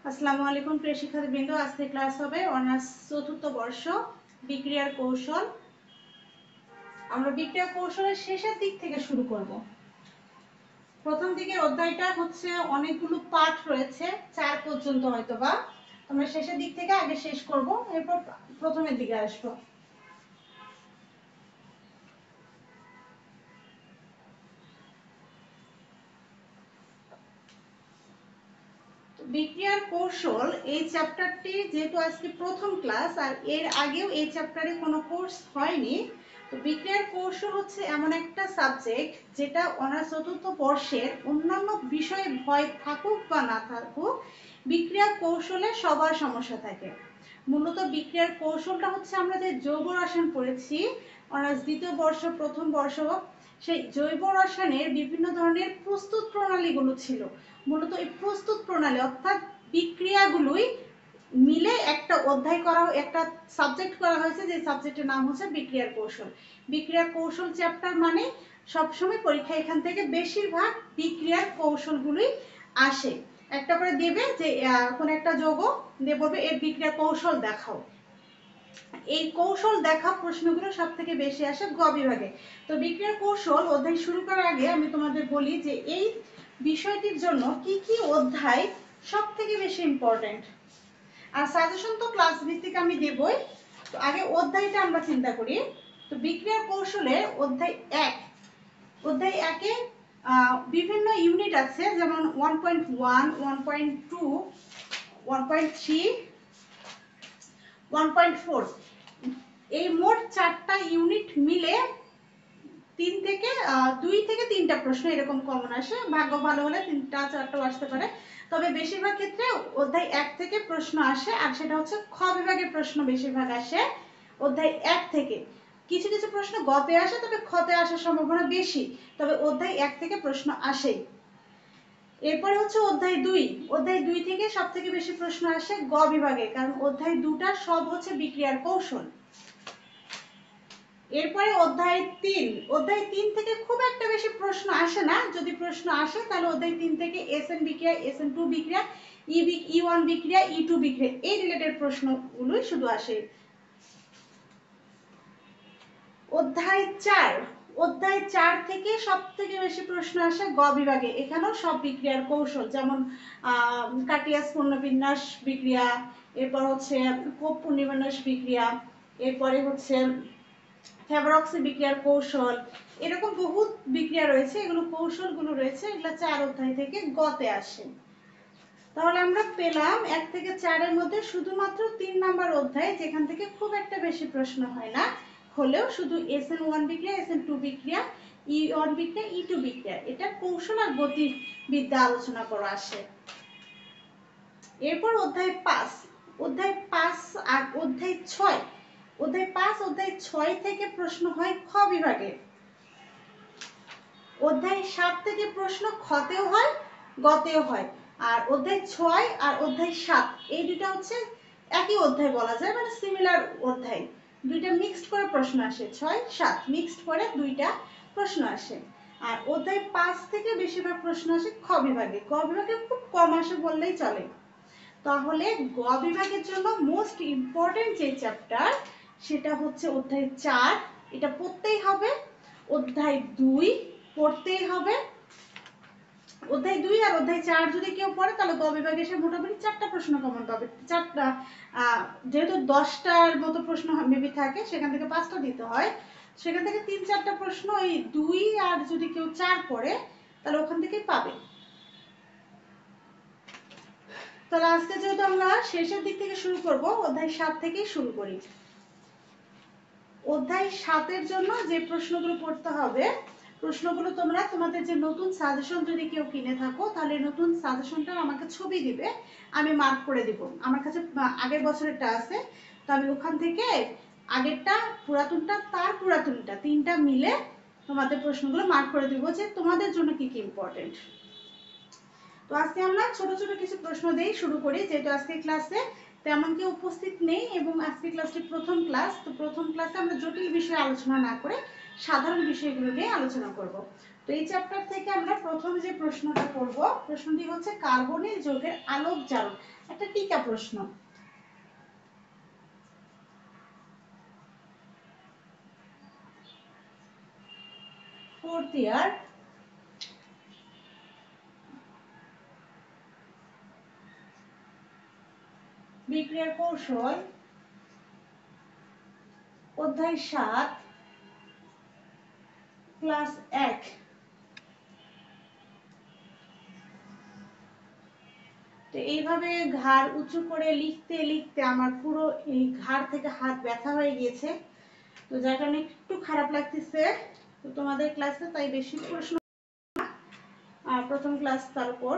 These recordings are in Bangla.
আসসালামু আলাইকুম প্রিয় শিক্ষার্থীবৃন্দ। আজকে ক্লাস হবে অনার্স চতুর্থ বর্ষ বিক্রিয়ার কৌশল। আমরা বিক্রিয়া কৌশলের শেষের দিক থেকে শুরু করব। প্রথম দিকের অধ্যায়টা হচ্ছে অনেকগুলো পাঠ রয়েছে, 4 পর্যন্ত হয়তোবা। আমরা শেষের দিক থেকে আগে শেষ করব, এরপর প্রথমের দিকে আসবো। বিক্রিয়ার কৌশল এই চ্যাপ্টারটি যেহেতু আজকে প্রথম ক্লাস আর এর আগেও এই চ্যাপ্টারে কোনো কোর্স হয়নি, তো বিক্রিয়ার কৌশল হচ্ছে এমন একটা সাবজেক্ট যেটা অনার্স চতুর্থ বর্ষের অন্যান্য বিষয়ে ভয় থাকুক বা না থাকুক, বিক্রিয়ার কৌশলে সবার সমস্যা থাকে। মূলত বিক্রিয়ার কৌশলটা হচ্ছে আমরা যে জৈব রসায়ন পড়েছি অনার্স দ্বিতীয় বর্ষ প্রথম বর্ষ, সেই জৈব রসায়নের বিভিন্ন ধরনের প্রস্তুত প্রণালীগুলো ছিল। মূলত এই প্রস্তুত প্রণালী অর্থাৎ বিক্রিয়াগুলোই মিলে একটা অধ্যায় করা, একটা সাবজেক্ট করা হয়েছে, যে সাবজেক্টের নাম হচ্ছে বিক্রিয়ার কৌশল। বিক্রিয়ার কৌশল চ্যাপ্টার মানে সবসময় পরীক্ষা এখান থেকে বেশিরভাগ বিক্রিয়ার কৌশলগুলোই আসে। একটা করে দেবে যে কোন একটা যৌগ দিয়ে বলবে এর বিক্রিয়ার কৌশল দেখাও। এই কৌশল দেখা প্রশ্নগুলো সব থেকে বেশি আসে গ বিভাগে। তো বিক্রিয়ার কৌশল অধ্যায় শুরু করার আগে আমি তোমাদের বলি যে এই বিষয়টির জন্য কি কি অধ্যায় সব থেকে বেশি ইম্পর্টেন্ট। আর সাজেশন তো ক্লাস ভিত্তিক আমি দেবই, তো আগে অধ্যায়টা আমরা চিন্তা করি। তো বিক্রিয়ার কৌশলে অধ্যায় 1, অধ্যায় 1-এ বিভিন্ন ইউনিট আছে, যেমন 1.1, 1.2, 1.3, 1.4। এই মোট 4টা ইউনিট মিলে 2 থেকে 3টা প্রশ্ন এরকম কমন আসে। ভাগ্য ভালো হলে 3টা 4টাও আসতে পারে, তবে বেশিরভাগ ক্ষেত্রে অধ্যায় 1 থেকে প্রশ্ন আসে, আর সেটা হচ্ছে খ বিভাগের প্রশ্ন বেশিরভাগ আসে অধ্যায় 1 থেকে। কিছু কিছু প্রশ্ন গতে আসে, তবে খতে আসার সম্ভাবনা বেশি, তবে অধ্যায় 1 থেকে প্রশ্ন আসেই। এরপরে হচ্ছে অধ্যায় 2। অধ্যায় 2 থেকে সব থেকে বেশি প্রশ্ন আসে গ বিভাগে, কারণ অধ্যায় 2টা সব হচ্ছে বিক্রিয়ার কৌশল। এরপরে অধ্যায় 3। অধ্যায় 3 থেকে খুব একটা বেশি প্রশ্ন আসে না, যদি প্রশ্ন আসে তাহলে অধ্যায় 3 থেকে এসএন বিক্রিয়া, এসএন2 বিক্রিয়া, ই1 বিক্রিয়া, ই2 বিক্রিয়া এই রিলেটেড প্রশ্নগুলোই শুধু আসে। অধ্যায় 4। অধ্যায় 4 থেকে সব থেকে বেশি প্রশ্ন আসে গ বিভাগে। এখানেও সব বিক্রিয়ার কৌশল, যেমন কাটিয়াস পুনর্বিন্যাস বিক্রিয়া, এরপর হচ্ছে কোপ পুনর্বিন্যাস বিক্রিয়া, এরপরে হচ্ছে ফেভারক্সি বিক্রিয়ার কৌশল, এরকম বহু বিক্রিয়া রয়েছে, এগুলো কৌশলগুলো রয়েছে, এগুলো 4 অধ্যায় থেকে গতে আসে। তাহলে আমরা পেলাম 1 থেকে 4-এর মধ্যে শুধুমাত্র 3 নাম্বার অধ্যায় যেখান থেকে খুব একটা বেশি প্রশ্ন হয় না, হলেও শুধু SN1 বিক্রিয়া, SN2 বিক্রিয়া, E1 বিক্রিয়া, E2 বিক্রিয়া এটা কৌশল আর গতিবিদ্যা আলোচনা করা আসে। এরপর অধ্যায় 5। অধ্যায় 5 আর অধ্যায় 6। অধ্যায় 5 অধ্যায় 6 থেকে প্রশ্ন হয় খ বিভাগে। অধ্যায় 7 থেকে প্রশ্ন খতেও হয় গতেও হয়। আর অধ্যায় 6 আর অধ্যায় 7 এই দুটো হচ্ছে একই অধ্যায় বলা যায়, মানে সিমিলার অধ্যায়, দুইটা মিক্সড করে প্রশ্ন আসে, 6 7 মিক্সড করে দুইটা প্রশ্ন আসে। আর অধ্যায় 5 থেকে বেশিরভাগ প্রশ্ন আসে খ বিভাগে, গ বিভাগে খুব কম আসে বললেই চলে। তাহলে গ বিভাগের জন্য মোস্ট ইম্পর্টেন্ট যে চ্যাপ্টার সেটা হচ্ছে অধ্যায় 4, এটা পড়তেই হবে। অধ্যায় 2 পড়তেই হবে। অধ্যায় 2 আর অধ্যায় 4 যদি কেউ পড়ে তাহলে গ বিভাগে এসে মোটামুটি 4টা প্রশ্ন কমন পাবে। 4টা, যেহেতু 10টার মতো প্রশ্ন মেবি থাকে, সেখান থেকে 5টা দিতে হয়, সেখান থেকে 3-4টা প্রশ্ন এই 2 আর যদি কেউ 4 পড়ে তাহলে ওখান থেকেই পাবে। তাহলে আজকে যেহেতু আমরা শেষের দিক থেকে শুরু করব, অধ্যায় 7 থেকেই শুরু করি। অধ্যায় 7-এর জন্য যে প্রশ্নগুলো পড়তে হবে, প্রশ্নগুলো তোমরা তোমাদের যে নতুন সাজেশন যদি কেউ কিনে থাকো তাহলে নতুন সাজেশনটা আমাকে ছবি দিবে, আমি মার্ক করে দিব। আমার কাছে আগের বছরেরটা আছে, তো আমি ওখান থেকে আগেরটা, পুরাতনটা, তার পুরাতনটা 3টা মিলে তোমাদের প্রশ্নগুলো মার্ক করে দিব যে তোমাদের জন্য কি কি ইম্পর্টেন্ট। তো আজকে আমরা ছোট ছোট কিছু প্রশ্ন দিয়ে শুরু করি, যেহেতু আজকে ক্লাসে তেমন কেউ উপস্থিত নেই এবং আজকে ক্লাসটি প্রথম ক্লাস, তো প্রথম ক্লাসে আমরা জটিল বিষয়ে আলোচনা না করে সাধারণ বিষয়গুলো নিয়ে আলোচনা করব। তো এই চ্যাপ্টার থেকে আমরা প্রথম যে প্রশ্নটা করব, প্রশ্নটি হচ্ছে কার্বনিল যৌগের আলোক জারণ, একটা টিকা প্রশ্ন। ফোর্থ ইয়ার, বিক্রিয়ার কৌশল, অধ্যায় 7, ক্লাস 1। তো এইভাবে ঘাড় উঁচু করে লিখতে লিখতে আমার পুরো এই ঘাড় থেকে হাত ব্যথা হয়ে গিয়েছে, তো যার কারণে একটু খারাপ লাগতেছে। তো তোমাদের ক্লাসে তাই বেশি প্রশ্ন, প্রথম ক্লাস, তার উপর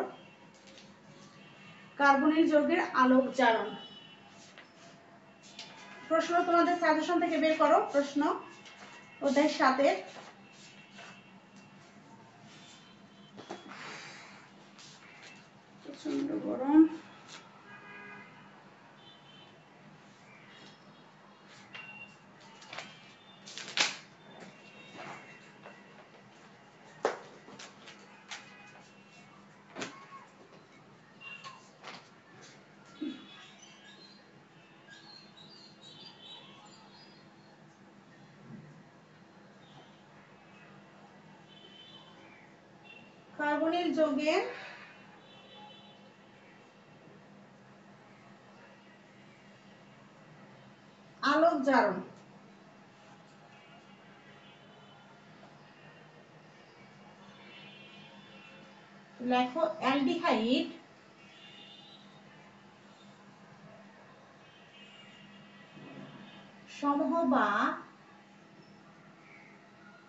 কার্বনিল যৌগের আলোক জারণ। প্রশ্ন তোমাদের সাজেশন থেকে বের করো, প্রশ্ন অধ্যায় 7। প্রচন্ড গরম। কার্বনিল যৌগের আলোক জারণ। লেখো অ্যালডিহাইড সমূহ বা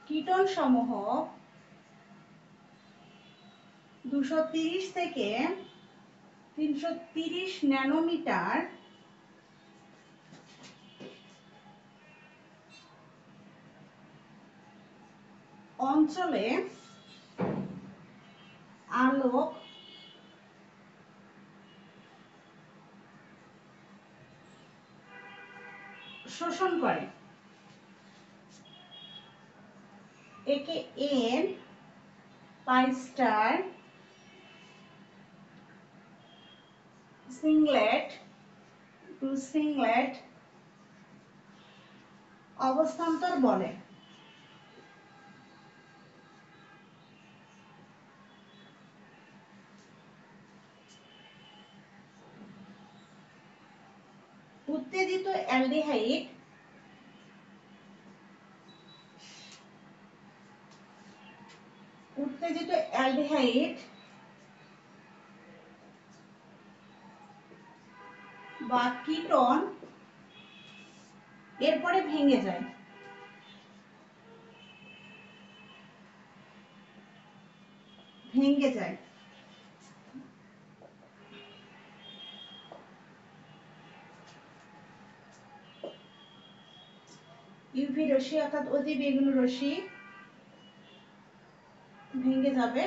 কীটন সমূহ 230 থেকে 330 ন্যানোমিটার অঞ্চলে আলোক শোষণ করে। একে এন পাই স্টার সিংলেট টু সিংলেট অবস্থান্তর বলে। উত্তেজিত অ্যালডিহাইড বা কিটোন এরপরে ভেঙে যায়। ইউভি রশ্মি অর্থাৎ অতি বেগুনি রশ্মি ভেঙে যাবে।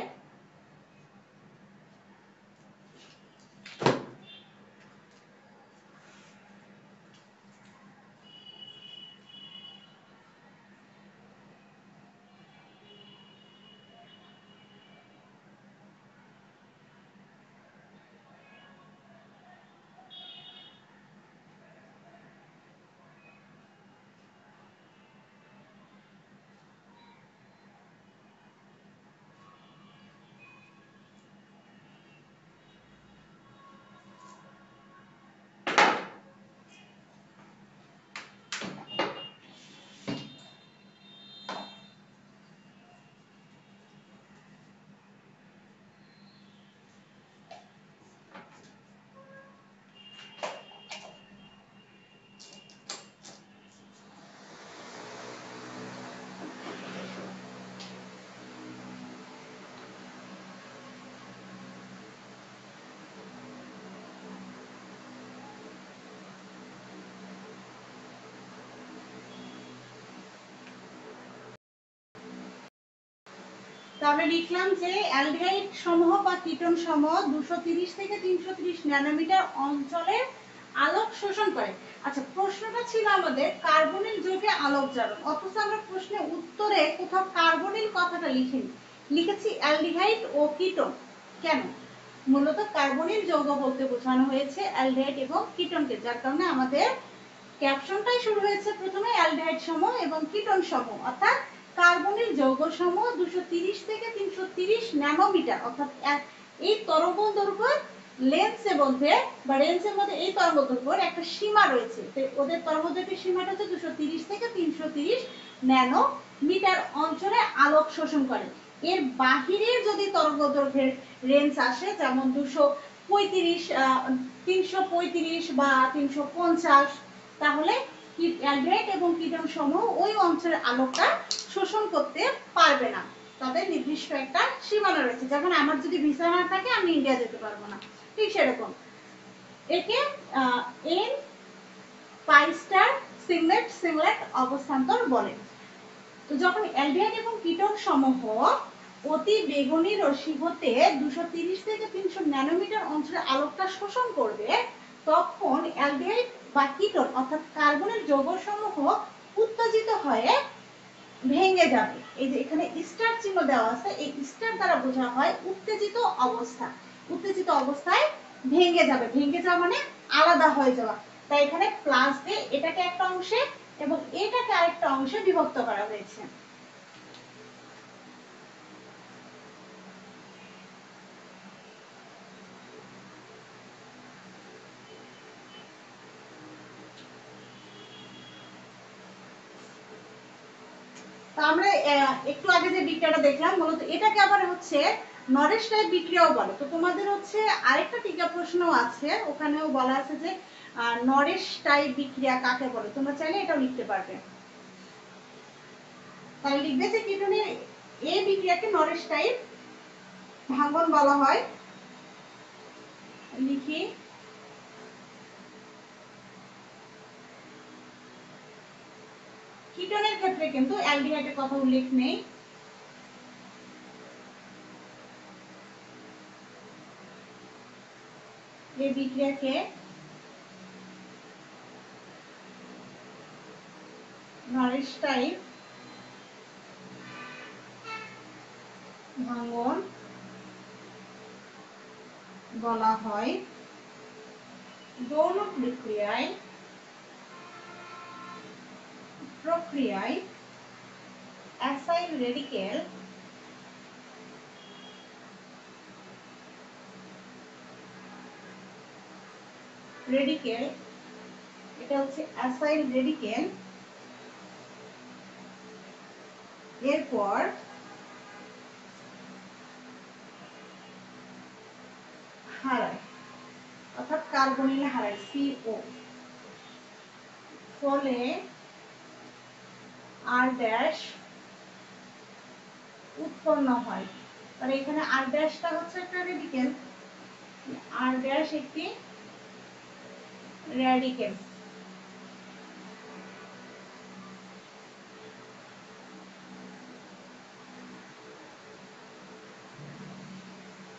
তাহলে লিখলাম যে অ্যালডিহাইড সমূহ বা কিটোন সমূহ 230 থেকে 330 ন্যানোমিটার অঞ্চলে আলোক শোষণ করে। আচ্ছা, প্রশ্নটা ছিল আমাদের কার্বনিল যৌগে আলোক জারণ, অথচ আমরা প্রশ্নের উত্তরে কোথাও কার্বনিল কথাটা লিখিনি। লিখেছি অ্যালডিহাইড ও কিটোন। কেন? মূলত কার্বনিল যৌগ বলতে বোঝানো হয়েছে অ্যালডিহাইড এবং কিটোনকে, যার কারণে আমাদের ক্যাপশনটাই শুরু হয়েছে প্রথমে অ্যালডিহাইড সমূহ এবং কিটোন সমূহ, অর্থাৎ কার্বনিল যৌগ সমূহ 230 থেকে 330 ন্যানোমিটার, অর্থাৎ এই তরঙ্গদৈর্ঘ্যের লেন্সের মধ্যে বা রেঞ্জের মধ্যে এই তরঙ্গদৈর্ঘ্যের একটা সীমা রয়েছে। ওদের তরঙ্গদৈর্ঘ্যের সীমাটা হচ্ছে 230 থেকে 330 ন্যানোমিটার অঞ্চলে আলোক শোষণ করে। এর বাহিরে যদি তরঙ্গদৈর্ঘ্যের রেঞ্জ আসে, যেমন 235 335 বা 350, তাহলে অ্যালডিহাইড এবং কিটোন সমূহ ওই অঞ্চলের আলোকটা শোষণ করতে পারবে না। তাদের নির্দিষ্ট একটা সীমানা রয়েছে। যেমন আমার যদি ভিসা না থাকে আমি ইন্ডিয়া যেতে পারবো না, ঠিক সেরকম। একে এন পাই স্টার সিংলেট অবস্থান্তর বলে। তো যখন অ্যালডিহাইড এবং কিটোন সমূহ অতি বেগুনি রশ্মি হতে 230 থেকে 300 ন্যানোমিটার অঞ্চলে আলোকটা শোষণ করবে, তখন অ্যালডিহাইড বা কিটোন অর্থাৎ কার্বনের যৌগসমূহ উত্তেজিত হয়ে ভেঙে যাবে। এই যে এখানে স্টার চিহ্ন দেওয়া আছে, এই স্টার দ্বারা বোঝা হয় উত্তেজিত অবস্থা। উত্তেজিত অবস্থায় ভেঙে যাবে, ভেঙে যাওয়া মানে আলাদা হয়ে যাওয়া। তাই এখানে প্লাস দিয়ে এটাকে একটা অংশে এবং এটাকে আরেকটা অংশে বিভক্ত করা হয়েছে। তো আমরা একটু আগে যে বিক্রিয়াটা দেখলাম, মূলত এটাকে আবার হচ্ছে নরেশ টাইপ বিক্রিয়াও বলে। তো তোমাদের হচ্ছে আরেকটা টিকা প্রশ্ন আছে, ওখানেও বলা আছে যে নরেশ টাইপ বিক্রিয়া কাকে বলে, তোমরা চাইলে এটাও লিখতে পারবে। তাহলে লিখবে যে কিটোনের এই বিক্রিয়াকে নরেশ টাইপ ভাঙ্গন বলা হয়। লিখি কিটোনের ক্ষেত্রে কিন্তু অ্যালডিহাইডের কথা উল্লেখ নেই। এই বিক্রিয়াকে নরেশ টাইপ ভাঙ্গন বলা হয়। যৌন প্রক্রিয়ায় অ্যাসাইল রেডিকেল এটা হচ্ছে অ্যাসাইল রেডিকেল, এরপর হারায়, অর্থাৎ কার্বনিল হারায় CO, ফলে আর ড্যাশ উৎপন্ন হয়। তাহলে এখানে আর ড্যাশটা হচ্ছে একটা রেডিকেল, আর ড্যাশ একটি রেডিকেল।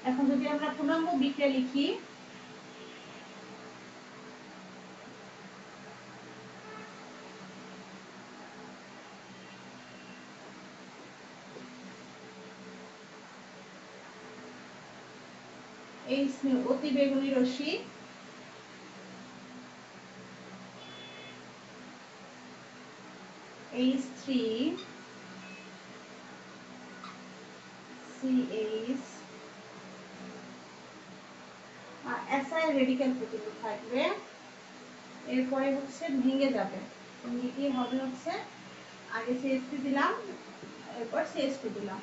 এখন যদি আমরা পূর্ণাঙ্গ বিক্রিয়া লিখি, এই অতি বেগুনি রশ্মি H3CH অ্যাসাইল রেডিকেল প্রতিরোধ থাকবে, এরপরে হচ্ছে ভেঙে যাবে। কি হবে হচ্ছে আগে CH3 দিলাম, এরপর CH2 দিলাম।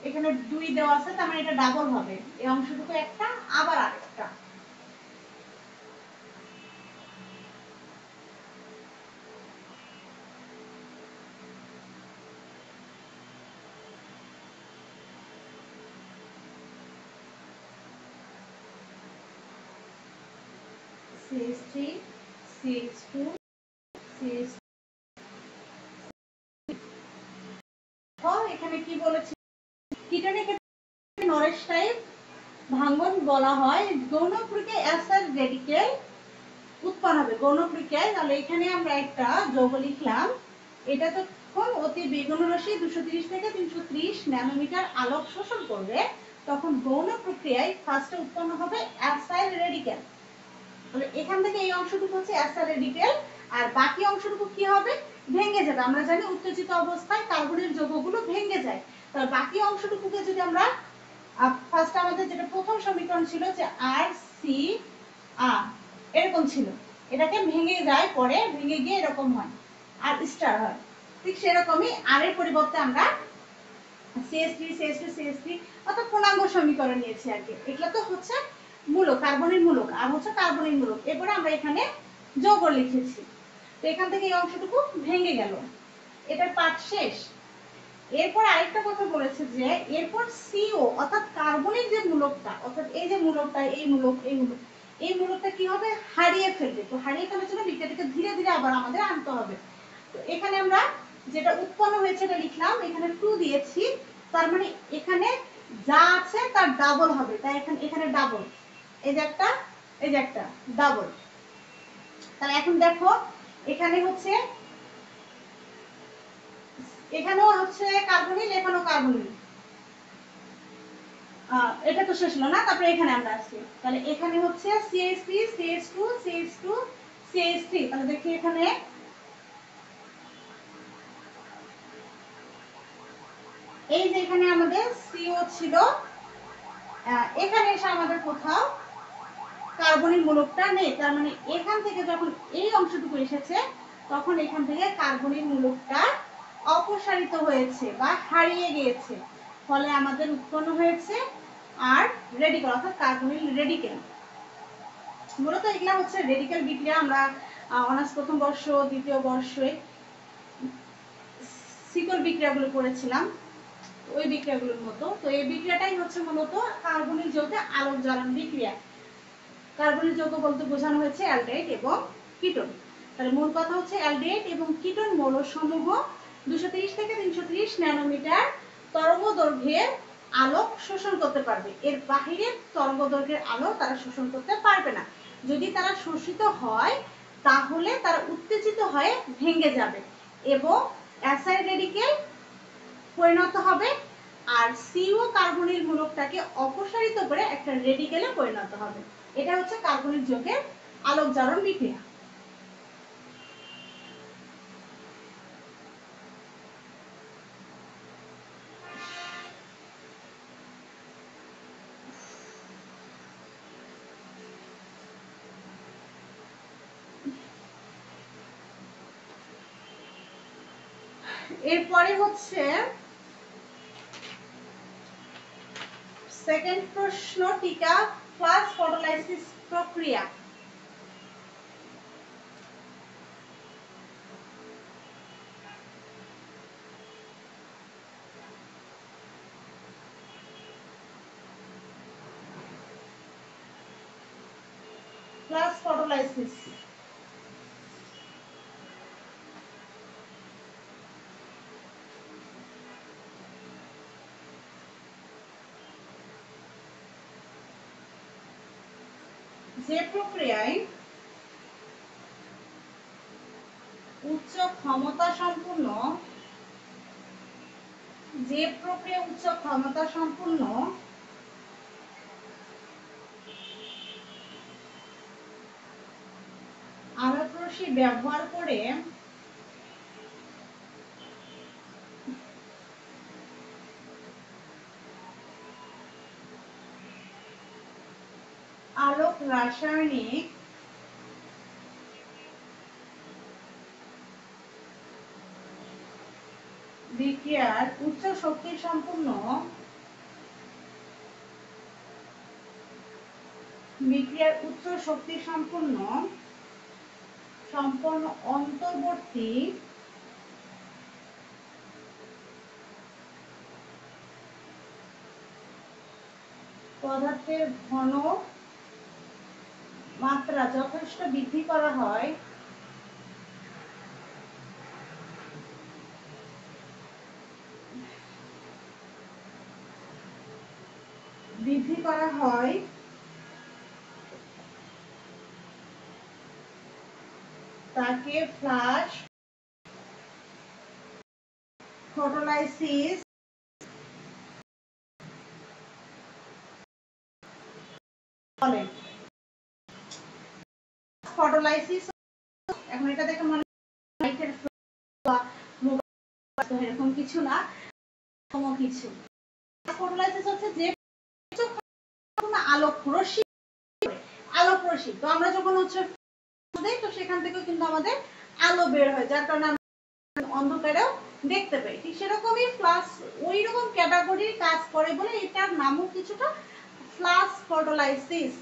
এখানে 2 দেওয়া আছে, তার মানে এটা ডাবল হবে। এই অংশটুকু একটা, আবার আরেকটা। CH3 CH2 CH এখানে কি বলেছি কিটোনিক নরেশ টাইপ ভাঙ্গন বলা হয় গৌণ প্রক্রিয়ায় অ্যাসার রেডিকেল উৎপন্ন হবে গৌণ প্রক্রিয়ায়। তাহলে এখানে আমরা একটা যৌগ লিখলাম, এটা তখন অতি বেগুন রশ্মি 230 থেকে 330 ন্যানোমিটার আলোক শোষণ করবে, তখন গৌণ প্রক্রিয়ায় ফার্স্টে উৎপন্ন হবে অ্যাসাইল রেডিকেল। তাহলে এখান থেকে এই অংশটুকু হচ্ছে অ্যাসাইল রেডিকেল, আর বাকি অংশটুকু কি হবে, ভেঙে যাবে। আমরা জানি উত্তেজিত অবস্থায় কার্বনের যৌগগুলো ভেঙে যায়। তাহলে বাকি অংশটুকুকে যদি আমরা ফার্স্ট আমাদের যেটা প্রথম সমীকরণ ছিল যে আর সি আর এরকম ছিল, এটাকে ভেঙে যায়, পরে ভেঙে গিয়ে এরকম হয় আর স্টার হয়। ঠিক সেরকমই আর এর পরিবর্তে আমরা CH3 CH2 CH3 অর্থাৎ পূর্ণাঙ্গ সমীকরণ নিয়েছি আর কি। এগুলো তো হচ্ছে মূলক, কার্বনের মূলক, আর হচ্ছে কার্বনের মূলক। এরপরে আমরা এখানে যৌগ লিখেছি। তো এখান থেকে এই অংশটুকু ভেঙে গেল, এটার পাঠ শেষ। এরপর আরেকটা কথা বলেছে যে এরপর CO অর্থাৎ কার্বনের যে মূলকটা, অর্থাৎ এই যে মূলকটা, এই মূলক এই মূলক, এই মূলকটা কি হবে, হারিয়ে ফেলবে। তো হারিয়ে ফেলার জন্য বিক্রিয়াটাকে ধীরে ধীরে আবার আমাদের আনতে হবে। তো এখানে আমরা যেটা উৎপন্ন হয়েছে এটা লিখলাম, এখানে 2 দিয়েছি, তার মানে এখানে যা আছে তার ডাবল হবে, তাই এখানে ডাবল, এই যে একটা এই যে একটা ডাবল। তাহলে এখন দেখো এখানে হচ্ছে, এখানেও হচ্ছে কার্বনিল, এখানেও কার্বনিল, এটা তো শেষ হলো না। তারপরে এখানে আমরা আসছি, তাহলে এখানে হচ্ছে CH3 CH2 CH2 CH3। তাহলে দেখি এখানে এই যে এখানে আমাদের CO ছিল, এখানে এসে আমাদের কোথাও কার্বনিক মূলকটা নেই। তার মানে এখান থেকে যখন এই অংশটুকু এসেছে তখন এখান থেকে কার্বনিক মূলকটা অপসারিত হয়েছে বা হারিয়ে গিয়েছে, ফলে আমাদের উৎপন্ন হয়েছে আর রেডিকেল অর্থাৎ কার্বনিল রেডিকেল। মূলত এগুলা হচ্ছে রেডিকেল বিক্রিয়া। আমরা অনার্স প্রথম বর্ষ দ্বিতীয় বর্ষে শিকল বিক্রিয়াগুলো পড়েছিলাম, ওই বিক্রিয়াগুলোর মতো। তো এই বিক্রিয়াটাই হচ্ছে মূলত কার্বনিল যৌগে আলোক জ্বালন বিক্রিয়া। কার্বনিল যৌগ বলতে বোঝানো হয়েছে অ্যালডিহাইড এবং কিটোন। তাহলে মূল কথা হচ্ছে অ্যালডিহাইড এবং কিটোন মৌলসমূহ 230 থেকে 330 ন্যানোমিটার তরঙ্গদৈর্ঘ্যের আলোক শোষণ করতে পারবে, এর বাহিরের তরঙ্গদৈর্ঘ্যের আলো তারা শোষণ করতে পারবে না। যদি তারা শোষিত হয় তাহলে তারা উত্তেজিত হয়ে ভেঙে যাবে এবং অ্যাসাইড রেডিকেল পরিণত হবে, আর CO কার্বনিল মূলকটাকে অপসারিত করে একটা রেডিকেলে পরিণত হবে। এটা হচ্ছে কার্বনিল যৌগের আলোক জারণ বিক্রিয়া। এরপরে হচ্ছে সেকেন্ড প্রশ্ন, টিকা ক্লাস ফটোলাইসিস প্রক্রিয়া। ক্লাস ফটোলাইসিস যে প্রক্রিয়ায় উচ্চ ক্ষমতা সম্পন্ন আলোক রশ্মি ব্যবহার করে আলোক রাসায়নিক বিক্রিয়ার উচ্চ শক্তি সম্পন্ন অন্তর্বর্তী পদার্থের ঘন মাত্রা যথেষ্ট বৃদ্ধি করা হয় করা হয় তাকে ফ্লাশ ফটোলাইসিস বলে। ফটোলাইসিস এখন এটা দেখে মনে লাইটের বা মোবাইল এরকম কিছু না, কোনো কিছু। ফটোলাইসিস হচ্ছে যে আলোক রশ্মি, আলোক রশ্মি তো আমরা যখন হচ্ছে তো সেখান থেকে কিন্তু আমাদের আলো বের হয়, যার কারণে আমরা অন্ধকারেও দেখতে পাই। ঠিক সেরকমই ফ্লাশ ওই রকম ক্যাটাগরির কাজ করে বলে এটার নামও কিছুটা ফ্লাশ ফটোলাইসিস।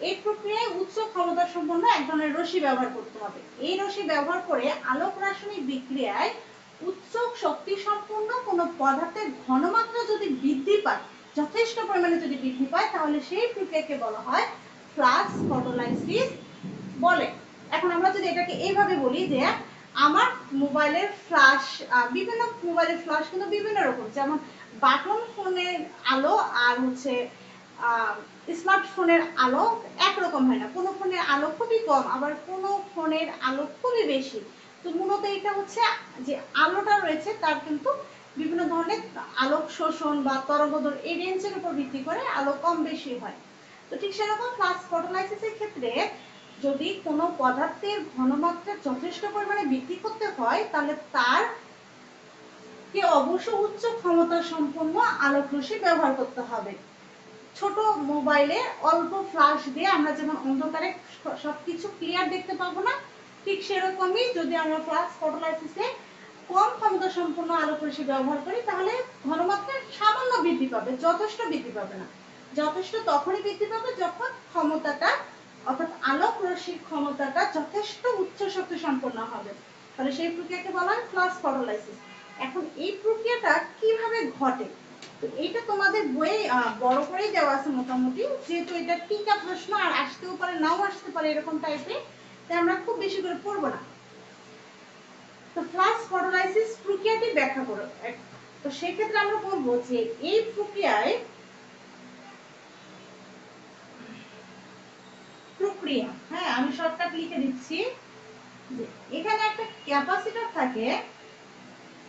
এই প্রক্রিয়ায় উচ্চ ক্ষমতা সম্পন্ন এক ধরনের রশ্মি ব্যবহার করতে হবে। এই রশ্মি ব্যবহার করে আলোক রাসায়নিক বিক্রিয়ায় উচ্চ শক্তি সম্পন্ন কোনো পদার্থের ঘনমাত্রা যদি বৃদ্ধি পায়, যথেষ্ট পরিমাণে যদি বৃদ্ধি পায়, তাহলে সেই প্রক্রিয়াকে বলা হয় ফ্লাশ ফটোলাইসিস বলে। এখন আমরা যদি এটাকে এইভাবে বলি যে আমার মোবাইলের ফ্ল্যাশ, বিভিন্ন মোবাইলের ফ্ল্যাশ কিন্তু বিভিন্ন রকম, যেমন বাটন ফোনের আলো আর হচ্ছে স্মার্টফোনের আলো একরকম হয় না। কোনো ফোনের আলো খুবই কম, আবার কোনো ফোনের আলো খুবই বেশি। তো মূলত এটা হচ্ছে যে আলোটা রয়েছে তার কিন্তু বিভিন্ন ধরনের আলোক শোষণ বা তরঙ্গদৈর্ঘ্য এই রেঞ্জের উপর ভিত্তি করে আলো কম বেশি হয়। তো ঠিক সেরকম ফ্লাশ ফটোলাইসিসের ক্ষেত্রে যদি কোনো পদার্থের ঘনমাত্রা যথেষ্ট পরিমাণে বৃদ্ধি করতে হয়, তাহলে তার কে অবশ্য উচ্চ ক্ষমতা সম্পন্ন আলোক রশ্মি ব্যবহার করতে হবে। ছোট মোবাইলে অল্প ফ্ল্যাশ দিয়ে আমরা যেমন অন্ধকারে সবকিছু ক্লিয়ার দেখতে পাবো না, ঠিক সেরকমই যদি আমরা ফ্লাশ ফটোলাইসিসে কম ক্ষমতা সম্পন্ন আলোক রশ্মি ব্যবহার করি, তাহলে ঘনমাত্রা সামান্য বৃদ্ধি পাবে, যথেষ্ট বৃদ্ধি পাবে না। যথেষ্ট তখনই বৃদ্ধি পাবে যখন ক্ষমতাটা অর্থাৎ আলোক রশ্মির ক্ষমতাটা যথেষ্ট উচ্চ শক্তি সম্পন্ন হবে, তাহলে সেই প্রক্রিয়াকে বলা হয় ফ্লাশ ফটোলাইসিস। এখন এই প্রক্রিয়াটা কিভাবে ঘটে, তো এইটা তোমাদের বইয়ে বড় করেই দেওয়া আছে মোটামুটি, যেহেতু এটা টিকা প্রশ্ন আর আসতেও পারে নাও আসতে পারে এরকম টাইপের, তাই আমরা খুব বেশি করে পড়বো না। তো ফ্লাশ ফটোলাইসিস প্রক্রিয়াটি ব্যাখ্যা করো। তো সেক্ষেত্রে আমরা বলবো যে এই প্রক্রিয়ায় প্রক্রিয়া, হ্যাঁ আমি শর্টকাট লিখে দিচ্ছি, যে এখানে একটা ক্যাপাসিটর থাকে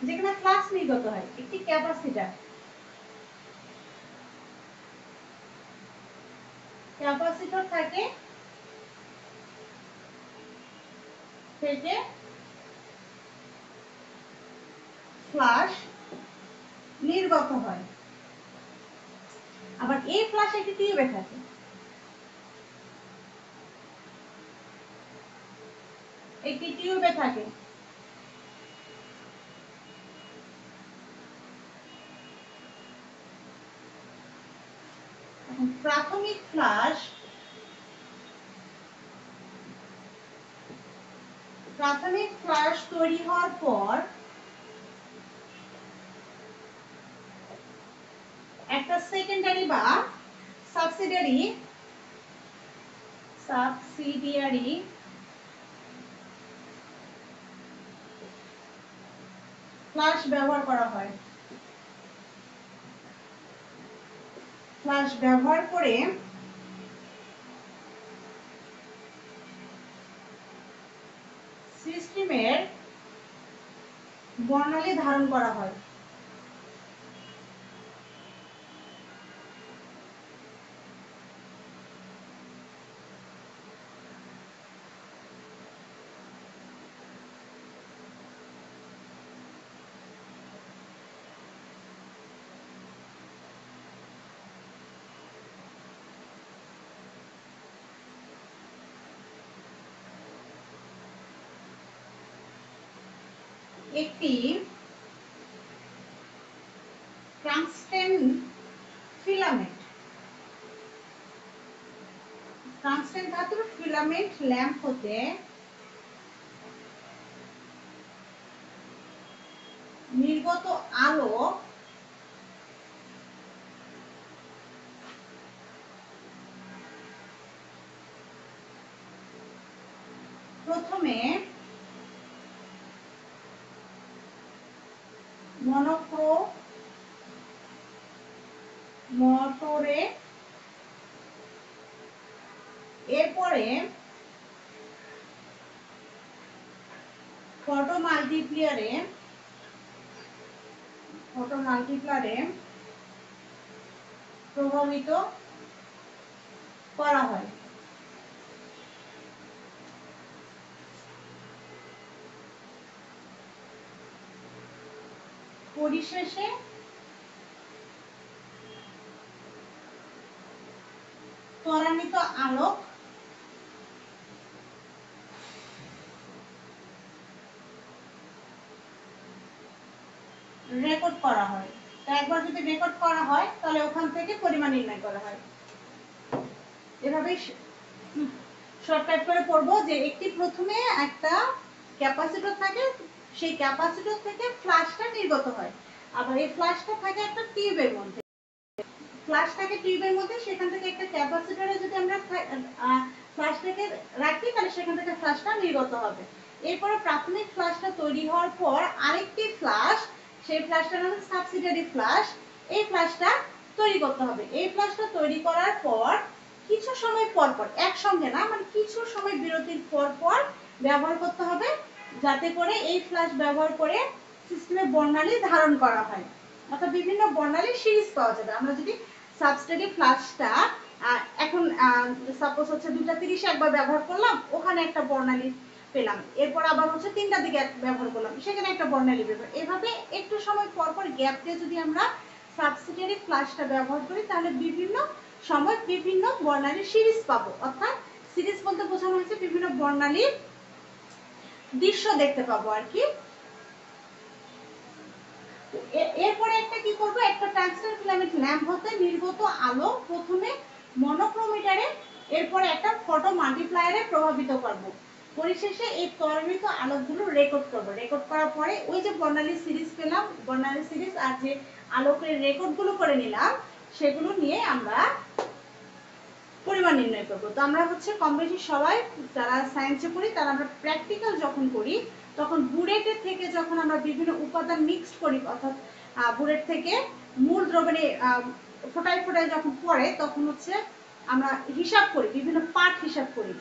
যেখানে ফ্লাক্স নির্গত হয়, একটি ক্যাপাসিটর, ক্যাপাসিটর থাকে থেকে ফ্লাশ নির্গত হয়। আবার এই ফ্লাশ একটি টিউবে থাকে, একটি টিউবে থাকে। প্রাথমিক ফ্লাশ, প্রাথমিক ফ্লাশ তৈরি হওয়ার পর একটা সেকেন্ডারি বা সাবসিডিয়ারি ফ্লাশ ব্যবহার করা হয়। ফ্লাশ ব্যবহার করে সিস্টেমের বর্ণালী ধারণ করা হয়। একটি টংস্টেন ফিলামেন্ট, টংস্টেন ধাতুর ফিলামেন্ট ল্যাম্প হতে নির্গত আলো প্রথমে মনোক্রোম মোটরে এরপরে ফটো মাল্টিপ্লিয়ারে প্রভাবিত করা হয়। পরিশেষে ত্বরান্বিত আলোক রেকর্ড করা হয়। তো একবার যদি রেকর্ড করা হয় তাহলে ওখান থেকে পরিমাণ নির্ণয় করা হয়। এভাবে শর্টকাট করে পড়বো যে একটি প্রথমে একটা ক্যাপাসিটর থাকে, সেই ক্যাপাসিটর থেকে ফ্ল্যাশটা নির্গত হয়। আবার এই ফ্ল্যাশটা থাকে একটা টিউবের মধ্যে, ফ্ল্যাশ থাকে টিউবের মধ্যে, সেখান থেকে একটা ক্যাপাসিটরে যদি আমরা ফ্ল্যাশটাকে রাখি তাহলে সেখান থেকে ফ্ল্যাশটা নির্গত হবে। এরপরে প্রাথমিক ফ্ল্যাশটা তৈরি হওয়ার পর আরেকটি ফ্ল্যাশ, সেই ফ্ল্যাশটার নাম সাবসিডিয়ারি ফ্ল্যাশ, এই ফ্ল্যাশটা তৈরি করতে হবে। এই ফ্ল্যাশটা তৈরি করার পর কিছু সময় পর পর, একসঙ্গে না, মানে কিছু সময় বিরতির পর পর ব্যবহার করতে হবে, যাতে করে এই ফ্ল্যাশ ব্যবহার করে সিস্টেমে বর্ণালী ধারণ করা হয়। অর্থাৎ বিভিন্ন বর্ণালীর সিরিজ পাওয়া যাবে। আমরা যদি সাবস্ট্রেটিভ ফ্ল্যাশটা এখন সাপোজ হচ্ছে 2:30 একবার ব্যবহার করলাম, ওখানে একটা বর্ণালী পেলাম, এরপর আবার হচ্ছে 3টার দিকে ব্যবহার করলাম, সেখানে একটা বর্ণালী ব্যবহার, এভাবে একটু সময় পর পর গ্যাপ দিয়ে যদি আমরা সাবস্ট্রেটিভ ফ্ল্যাশটা ব্যবহার করি তাহলে বিভিন্ন সময় বিভিন্ন বর্ণালীর সিরিজ পাবো। অর্থাৎ সিরিজ বলতে বোঝানো হয়েছে বিভিন্ন বর্ণালীর দৃশ্য দেখতে পাবো আর কি। এরপরে একটা কি করব, একটা ট্রান্সফার ফিলামেন্ট ল্যাম্প হতে নির্গত আলো প্রথমে মনোক্রোমিটারে, এরপরে একটা ফটো মাল্টিপ্লায়ারে প্রভাবিত করব। পরিশেষে এই ত্বরান্বিত আলোকগুলো রেকর্ড করব। রেকর্ড করার পরে ওই যে বর্ণালী সিরিজ পেলাম, বর্ণালী সিরিজ আর যে আলোকের রেকর্ডগুলো করে নিলাম, সেগুলো নিয়ে আমরা পরিমাণ নির্ণয় করব। তো আমরা হচ্ছে কম বেশি সবাই যারা সায়েন্সে পড়ি তারা আমরা প্র্যাকটিক্যাল যখন করি তখন বুলেটের থেকে যখন আমরা বিভিন্ন উপাদান মিক্সড করি, অর্থাৎ বুলেট থেকে মূল দ্রবণে ফোটায় ফোটায় যখন পড়ে তখন হচ্ছে আমরা হিসাব করি, বিভিন্ন পার্ট হিসাব করি।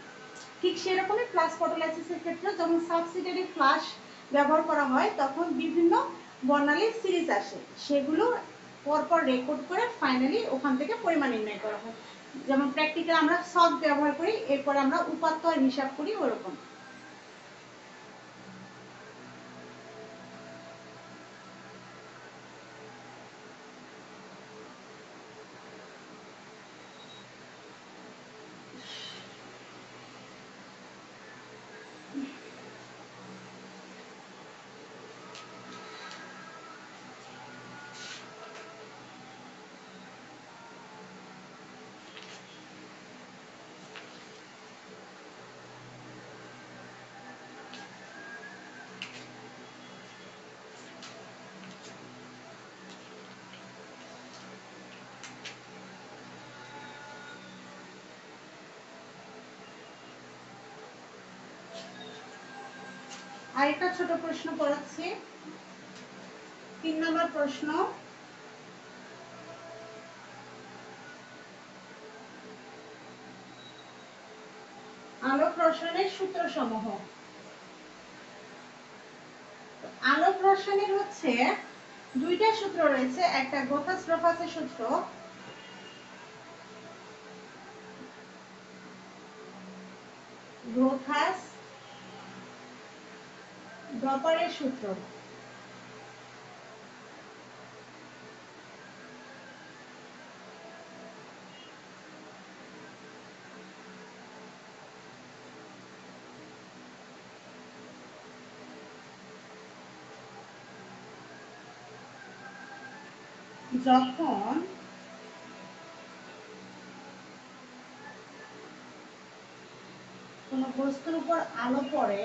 ঠিক সেরকমই ফ্লাশ ফটোলাইসিসের ক্ষেত্রে যখন সাবসিডিয়ারি ফ্লাশ ব্যবহার করা হয় তখন বিভিন্ন বর্ণালীর সিরিজ আসে, সেগুলো পরপর রেকর্ড করে ফাইনালি ওখান থেকে পরিমাণ নির্ণয় করা হয়। যেমন প্র্যাকটিক্যাল আমরা সব ব্যবহার করি, এরপর আমরা উপাত্ত হিসাব করি, ওরকম। আরেকটা ছোট প্রশ্ন পড়াচ্ছি, 3 নম্বর প্রশ্ন। আলোক রসায়নের সূত্র সমূহ। আলোক রসায়নের হচ্ছে দুইটা সূত্র রয়েছে, একটা গ্রোথাস-রোফাসের সূত্র, গ্রোথাস-ডপারের সূত্র। যখন কোন বস্তুর উপর আলো পড়ে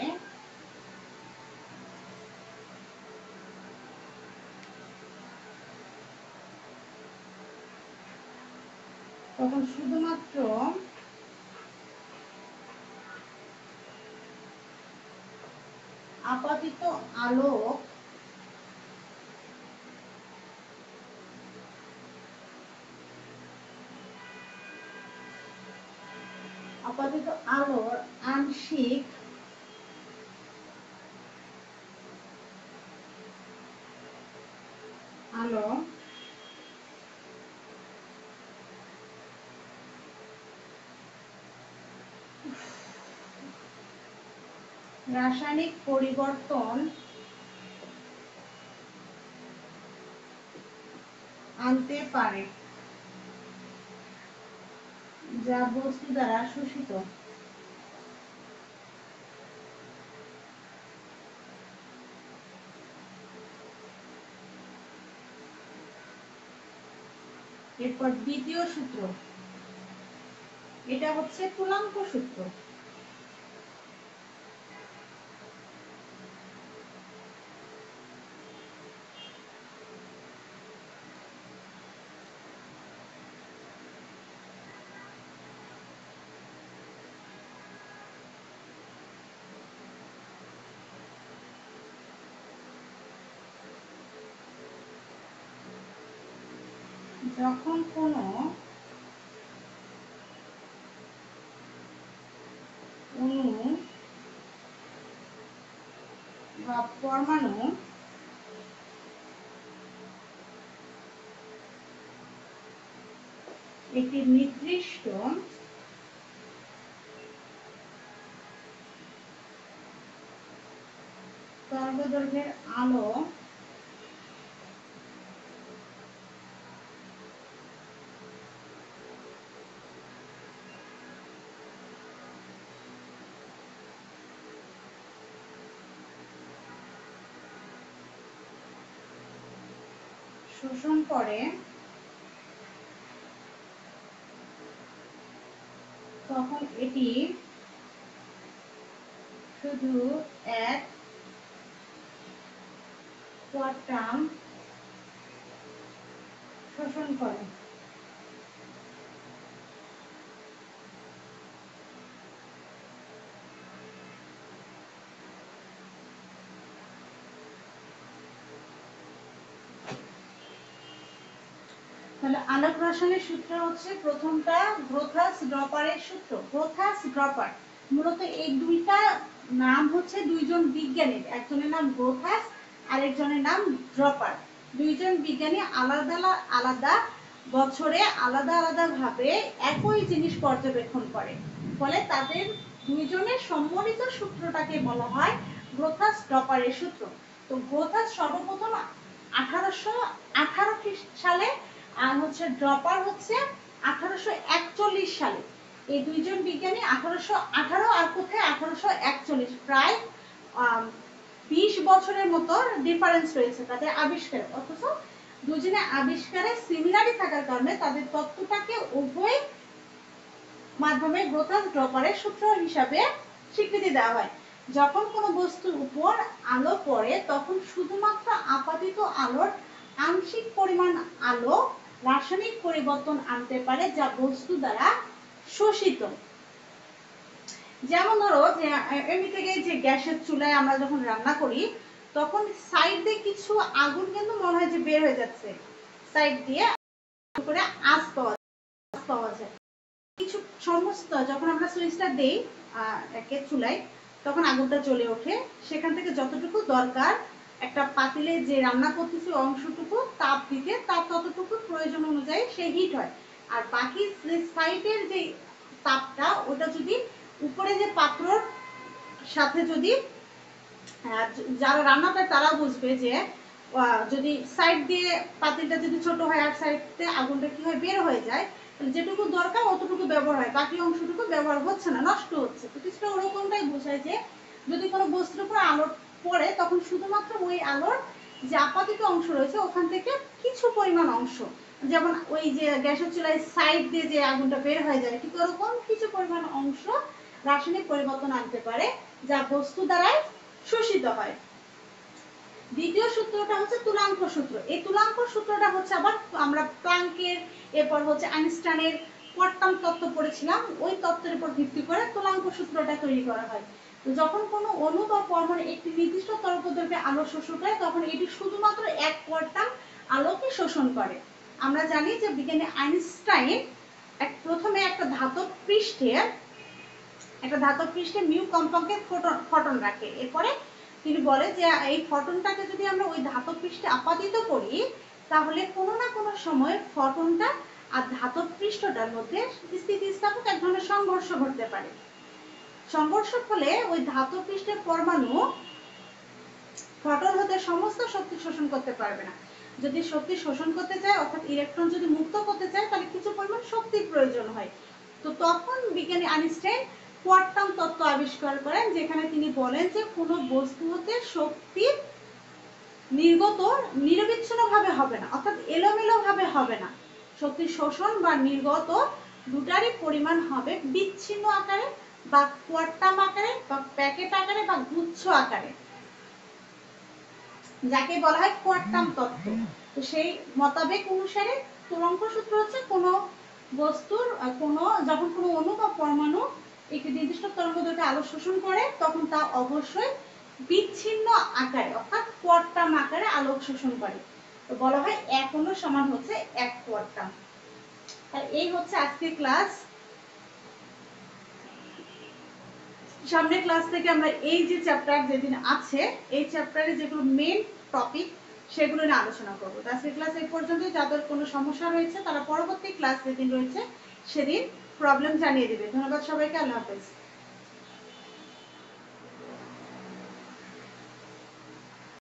তখন শুধুমাত্র আপতিত আলোক আপতিত আলোর আংশিক আলো রাসায়নিক পরিবর্তন আনতে পারে যা বস্তু দ্বারা শোষিত। এরপর দ্বিতীয় সূত্র, এটা হচ্ছে তুলাঙ্ক সূত্র। যখন কোনো অণু বা পরমাণু একটি নির্দিষ্ট তরঙ্গদৈর্ঘ্যের আলো শোষণ করে তখন এটি শুধু এক কোয়ান্টাম শোষণ করে। তাহলে আলোক রসায়নের সূত্র হচ্ছে প্রথমটা গ্রোথাস ড্রপারের সূত্র। গ্রোথাস ড্রপার মূলত এই দুইটা নাম হচ্ছে দুইজন বিজ্ঞানীর, একজনের নাম গ্রোথাস আরেকজনের নাম ড্রপার। দুইজন বিজ্ঞানী আলাদা আলাদা বছরে আলাদা আলাদা ভাবে একই জিনিস পর্যবেক্ষণ করে, ফলে তাদের দুইজনের সম্মিলিত সূত্রটাকে বলা হয় গ্রোথাস ড্রপারের সূত্র। তো গ্রোথাস সর্বপ্রথম 1818 সালে আর হচ্ছে ড্রপার হচ্ছে 1841 সালে। এই দুইজন বিজ্ঞানী 1818 আর কোথায় 1841, প্রায় 20 বছরের মতো ডিফারেন্স রয়েছে তাদের আবিষ্কারে, অথচ দুজনের আবিষ্কারে সিমিলারিটি থাকার কারণে তাদের তত্ত্বটাকে উভয় মাধ্যমে গ্রোথাস ড্রপারের সূত্র হিসাবে স্বীকৃতি দেওয়া হয়। যখন কোনো বস্তুর উপর আলো পড়ে তখন শুধুমাত্র আপতিত আলোর আংশিক পরিমাণ আলো রাসায়নিক পরিবর্তন আনতে পারে যা বস্তু দ্বারা শোষিত। যেমন ধরো যে এমনি থেকে যে গ্যাসের চুলায় আমরা যখন রান্না করি তখন সাইড দিয়ে কিছু আগুন কিন্তু মনে হয় যে বের হয়ে যাচ্ছে, সাইড দিয়ে করে আঁচ পাওয়া যায়। কিছু সমস্ত যখন আমরা সুইচটা দেই একে চুলায় তখন আগুনটা জ্বলে ওঠে, সেখান থেকে যতটুকু দরকার একটা পাতিলে যে রান্না করতেছে অংশটুকু তাপ দিতে, তার ততটুকু প্রয়োজন অনুযায়ী সে হিট হয়। আর বাকি যে সাইডের যে তাপটা ওটা যদি উপরে যে পাত্রর সাথে যদি যারা রান্না করে তারা বুঝবে যে যদি সাইড দিয়ে পাতিলটা যদি ছোট হয় আর সাইডে আগুনটা কি হয় বের হয়ে যায়, যেটুকু দরকার অতটুকু ব্যবহার হয়, বাকি অংশটুকু ব্যবহার হচ্ছে না, নষ্ট হচ্ছে। তো কিছুটা ওরকমটাই বোঝায় যে যদি কোনো বস্তুর উপর আলো পড়ে তখন শুধুমাত্র ওই আলোর যে আপাতিত অংশ রয়েছে ওখান থেকে কিছু পরিমাণ অংশ, যেমন ওই যে গ্যাসের চুলায় সাইড দিয়ে যে আগুনটা বের হয়ে যায় ঠিক ওরকম কিছু পরিমাণ অংশ রাসায়নিক পরিবর্তন আনতে পারে যা বস্তু দ্বারাই শোষিত হয়। দ্বিতীয় সূত্রটা হচ্ছে তুলাঙ্ক সূত্র। এই তুলাঙ্ক সূত্রটা হচ্ছে আবার আমরা প্লাঙ্কের এরপর হচ্ছে আইনস্টাইনের কোয়ান্টাম তত্ত্ব পড়েছিলাম, ওই তত্ত্বের উপর ভিত্তি করে তুলাঙ্ক সূত্রটা তৈরি করা হয়। তো যখন কোনো অণু বা পরমাণু একটি নির্দিষ্ট তরঙ্গদৈর্ঘ্যে আলো শোষণ করে তখন এটি শুধুমাত্র এক কোয়ান্টাম আলোকে শোষণ করে। আমরা জানি যে বিজ্ঞানী আইনস্টাইন প্রথমে একটা ধাতব পৃষ্ঠে একটা ধাতব পৃষ্ঠে মিউ কম্পাঙ্কের ফটন রাখে। এরপরে তিনি বলে যে এই ফটনটাকে যদি আমরা ওই ধাতব পৃষ্ঠে আপাদিত করি তাহলে কোনো না কোনো সময় ফটনটা আর ধাতব পৃষ্ঠটার মধ্যে স্থিতিস্থাপক এক ধরনের সংঘর্ষ ঘটতে পারে। সংঘর্ষের ফলে ওই ধাতব পৃষ্ঠের পরমাণু ফটন হতে সমস্ত শক্তি শোষণ করতে পারবে না। যদি শক্তি শোষণ করতে চায় অর্থাৎ ইলেকট্রন যদি মুক্ত করতে চায় তাহলে কিছু পরিমাণ শক্তির প্রয়োজন হয়। তো তখন বিজ্ঞানী আইনস্টাইন কোয়ান্টাম তত্ত্ব আবিষ্কার করেন, যেখানে তিনি বলেন যে কোনো বস্তু হতে শক্তি নির্গত নিরবিচ্ছিন্নভাবে হবে না, অর্থাৎ এলোমেলোভাবে হবে না। শক্তি শোষণ বা নির্গত দুটারই পরিমাণ হবে বিচ্ছিন্ন আকারে বা কোয়ান্টাম আকারে বা প্যাকেট আকারে বা গুচ্ছ আকারে, যাকে বলা হয় কোয়ান্টাম তত্ত্ব। তো সেই মতবাদ অনুসারে তরঙ্গ সূত্র হচ্ছে কোনো বস্তুর যখন কোনো অণু বা পরমাণু একটি নির্দিষ্ট তরঙ্গদৈর্ঘ্যে আলো শোষণ করে তখন তা অবশ্যই বিচ্ছিন্ন আকারে অর্থাৎ কোয়ান্টাম আকারে আলোক শোষণ করে। তো বলা হয় এক অণু সমান হচ্ছে এক কোয়ান্টাম। আর এই হচ্ছে আজকের ক্লাস। সামনের ক্লাস থেকে আমরা এই যে চ্যাপ্টার যেদিন আছে এই চ্যাপ্টারে যেগুলো মেন টপিক সেগুলো নিয়ে আলোচনা করবো। আজকের ক্লাস এই পর্যন্ত। যাদের কোনো সমস্যা রয়েছে তারা পরবর্তী ক্লাস যেদিন রয়েছে সেদিন প্রবলেম জানিয়ে দেবে। ধন্যবাদ সবাইকে। আল্লাহ হাফেজ।